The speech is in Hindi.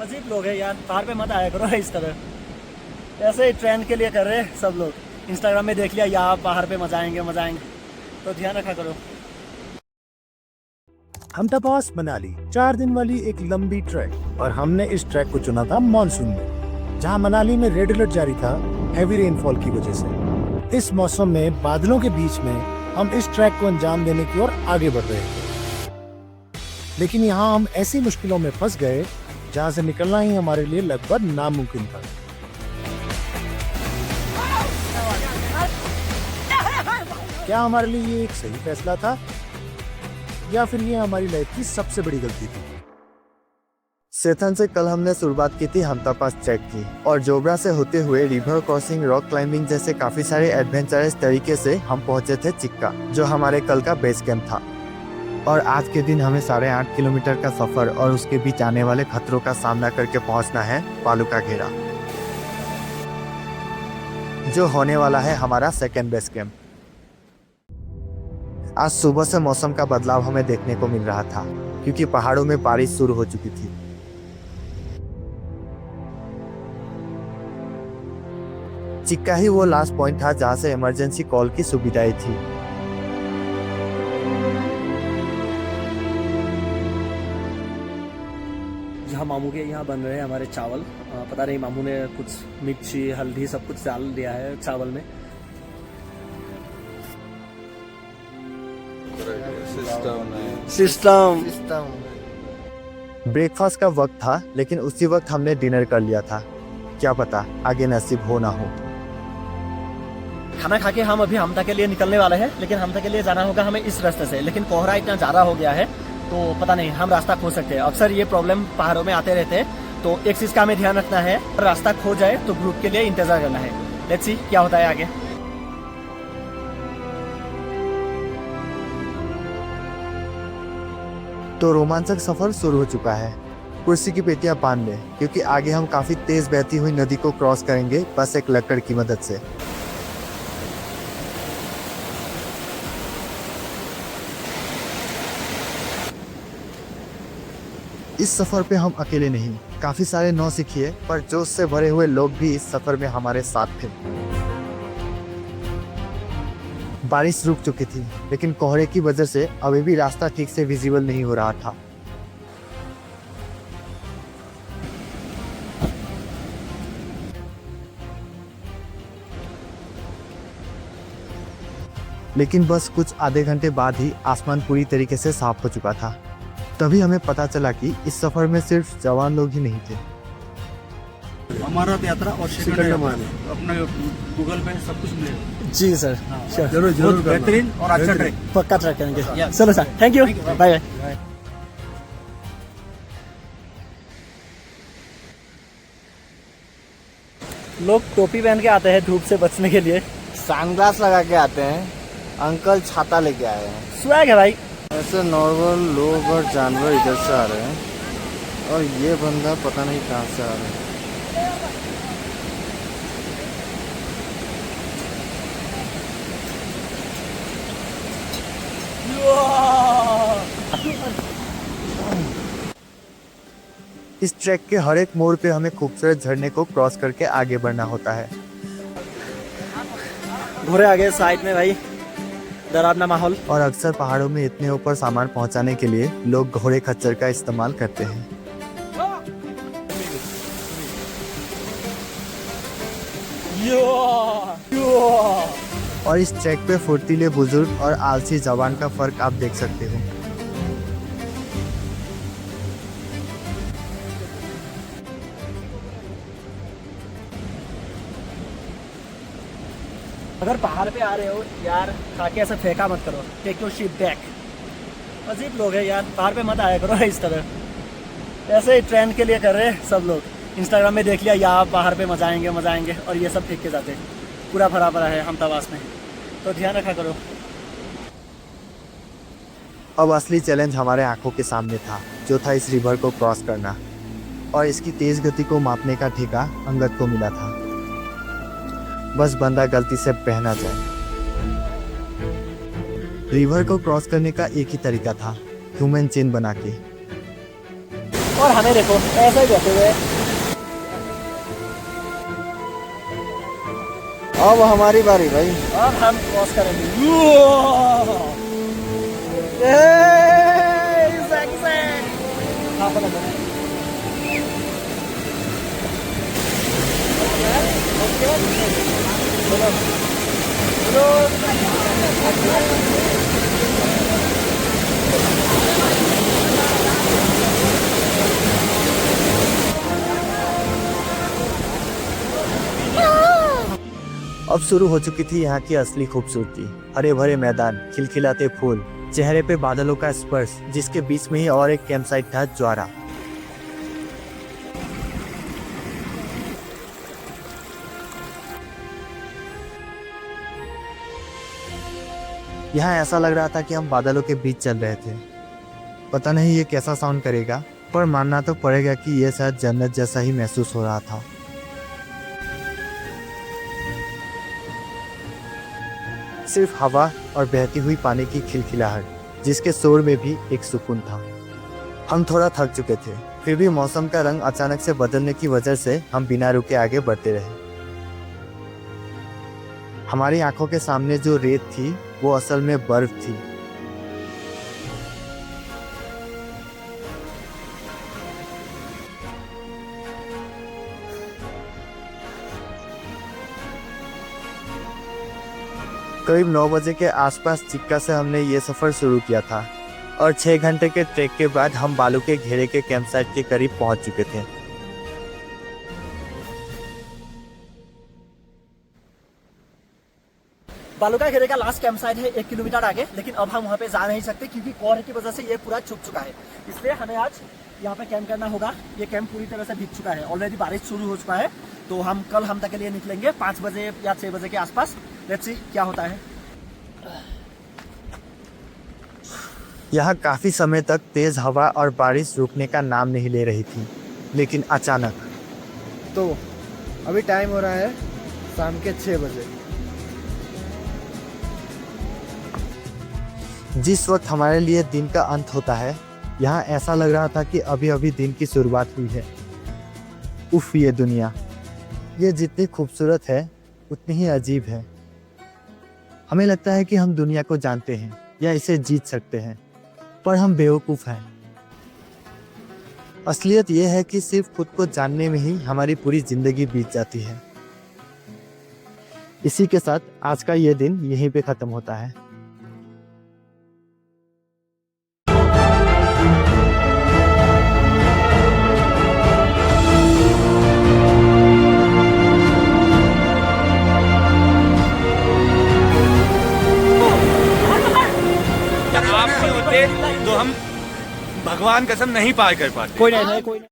अजीब लोग हैं यार, पहाड़ पे मत आया करो इस तरह। ऐसे ही ट्रेंड के लिए कर रहे हैं सब लोग। इंस्टाग्राम में देख लिया यहाँ पहाड़ पे मजा आएंगे, तो ध्यान रखा करो। हमटापास मनाली 4 दिन वाली एक लंबी ट्रैक, और हमने इस ट्रैक को चुना था मानसून में, जहां मनाली में रेड अलर्ट जारी था हैवी रेनफॉल की वजह से। इस मौसम में बादलों के बीच में हम इस ट्रैक को अंजाम देने की ओर आगे बढ़ रहे थे, लेकिन यहाँ हम ऐसी मुश्किलों में फंस गए जहाँ से निकलना ही हमारे लिए लगभग नामुमकिन था। क्या हमारे लिए ये एक सही फैसला था, या फिर ये हमारी लाइफ की सबसे बड़ी गलती थी? सेथन से कल हमने शुरुआत की थी हमटापास ट्रैक की, और जोब्रा से होते हुए रिवर क्रॉसिंग, रॉक क्लाइंबिंग जैसे काफी सारे एडवेंचरस तरीके से हम पहुंचे थे चिक्का, जो हमारे कल का बेस कैंप था। और आज के दिन हमें 8.5 किलोमीटर का सफर और उसके बीच आने वाले खतरों का सामना करके पहुंचना है पालू का घेरा, जो होने वाला है हमारा सेकेंड बेस कैंप। आज सुबह से मौसम का बदलाव हमें देखने को मिल रहा था, क्योंकि पहाड़ों में बारिश शुरू हो चुकी थी। चिक्का ही वो लास्ट पॉइंट था जहां से इमरजेंसी कॉल की सुविधाएं थी। यहाँ मामू के यहाँ बन रहे हैं हमारे चावल। पता नहीं मामू ने कुछ मिर्ची हल्दी सब कुछ डाल दिया है चावल में। सिस्टम ब्रेकफास्ट का वक्त था, लेकिन उसी वक्त हमने डिनर कर लिया था। क्या पता आगे नसीब हो ना हो। खाना खा के हम अभी हमटा के लिए निकलने वाले हैं, लेकिन हमटा के लिए जाना होगा हमें इस रास्ते से। लेकिन कोहरा इतना ज़्यादा हो गया है तो पता नहीं हम रास्ता खो सकते हैं। अक्सर ये प्रॉब्लम पहाड़ों में आते रहते हैं, तो एक चीज़ का हमें ध्यान रखना है, रास्ता खो जाए तो ग्रुप के लिए इंतजार करना है। लेट्स सी क्या होता है आगे। तो रोमांचक सफर शुरू हो चुका है। कुर्सी की पेटियां बांध लें, क्योंकि आगे हम काफी तेज बहती हुई नदी को क्रॉस करेंगे, बस एक लकड़ की मदद से। इस सफर पे हम अकेले नहीं, काफी सारे नौसिखिए पर जोश से भरे हुए लोग भी इस सफर में हमारे साथ थे। बारिश रुक चुकी थी, लेकिन कोहरे की वजह से अभी भी रास्ता ठीक से विजिबल नहीं हो रहा था। लेकिन बस कुछ आधे घंटे बाद ही आसमान पूरी तरीके से साफ हो चुका था। तभी हमें पता चला कि इस सफर में सिर्फ जवान लोग ही नहीं थे। अमरनाथ यात्रा और अपने गूगल पे सब कुछ मिलेगा। जी सर, जरूर जरूर, बेहतरीन और अच्छा ट्रैक, पक्का ट्रैक करेंगे। चलो sir, thank you, bye bye. लोग टोपी पहन के आते हैं धूप से बचने के लिए। सनग्लास लगा के आते हैं। अंकल छाता लेके आए हैं। स्वैग है भाई। ऐसे नॉर्मल लोग और जानवर इधर से आ रहे हैं, और ये बंदा पता नहीं कहाँ से आ रहा है। इस ट्रैक के हर एक मोड़ पे हमें खूबसूरत झरने को क्रॉस करके आगे बढ़ना होता है। घोड़े आगे साइड में भाई, डरावना माहौल। और अक्सर पहाड़ों में इतने ऊपर सामान पहुंचाने के लिए लोग घोड़े खच्चर का इस्तेमाल करते हैं। और इस ट्रैक पे फुर्तीले बुजुर्ग और आलसी जवान का फर्क आप देख सकते हो। अगर पहाड़ पे आ रहे हो यार, खा के ऐसा फेंका मत करो, टेक योर शिट बैक। अजीब लोग हैं यार, पहाड़ पे मत आया करो इस तरह। ऐसे ही ट्रेंड के लिए कर रहे हैं सब लोग। इंस्टाग्राम में देख लिया यहाँ पहाड़ पे मजा आएंगे, और ये सब फेंक के जाते हैं। पूरा भरा पड़ा है हमटापास में, तो ध्यान रखा करो। अब असली चैलेंज हमारे आंखों के सामने था, जो था इस रिवर को क्रॉस करना, और इसकी तेज गति को मापने का ठेका अंगद को मिला था। बस बंदा गलती से बह ना जाए। रिवर को क्रॉस करने का एक ही तरीका था, ह्यूमन चेन बना के। और हमें देखो ऐसे ही बैठे हुए। अब हमारी बारी भाई। अब हम क्रॉस करेंगे। हाँ, पता चला। अब शुरू हो चुकी थी यहाँ की असली खूबसूरती। हरे भरे मैदान, खिलखिलाते फूल, चेहरे पे बादलों का स्पर्श, जिसके बीच में ही और एक कैंप साइट था, ज्वारा। यहाँ ऐसा लग रहा था कि हम बादलों के बीच चल रहे थे। पता नहीं ये कैसा साउंड करेगा, पर मानना तो पड़ेगा कि ये शायद जन्नत जैसा ही महसूस हो रहा था। सिर्फ हवा और बहती हुई पानी की खिलखिलाहट, जिसके शोर में भी एक सुकून था। हम थोड़ा थक चुके थे, फिर भी मौसम का रंग अचानक से बदलने की वजह से हम बिना रुके आगे बढ़ते रहे। हमारी आंखों के सामने जो रेत थी वो असल में बर्फ थी। करीब 9 बजे के आसपास चिक्का से हमने ये सफर शुरू किया था और 6 घंटे के ट्रैक के बाद हम बालू के घेरे के कैंप साइट के करीब पहुंच चुके थे। बालूका घेरे का लास्ट कैंप साइट है 1 किलोमीटर आगे, लेकिन अब हम वहाँ पे जा नहीं सकते क्योंकि कोहरे की वजह से ये पूरा छुप चुका है। इसलिए हमें आज यहाँ पे कैंप करना होगा। ये कैंप पूरी तरह से भीग चुका है, ऑलरेडी बारिश शुरू हो चुका है। तो हम कल हम तक के लिए निकलेंगे 5 बजे या 6 बजे के आसपास। लेट्स सी क्या होता है। यहाँ काफी समय तक तेज हवा और बारिश रुकने का नाम नहीं ले रही थी, लेकिन अचानक तो अभी टाइम हो रहा है शाम के 6 बजे। जिस वक्त हमारे लिए दिन का अंत होता है, यहाँ ऐसा लग रहा था कि अभी अभी दिन की शुरुआत हुई है। उफ, ये दुनिया, ये जितनी खूबसूरत है उतनी ही अजीब है। हमें लगता है कि हम दुनिया को जानते हैं या इसे जीत सकते हैं, पर हम बेवकूफ़ हैं। असलियत यह है कि सिर्फ खुद को जानने में ही हमारी पूरी जिंदगी बीत जाती है। इसी के साथ आज का ये दिन यहीं पे ख़त्म होता है। आप नहीं होते तो हम भगवान कसम नहीं पार कर पाते। कोई नहीं, कोई नहीं।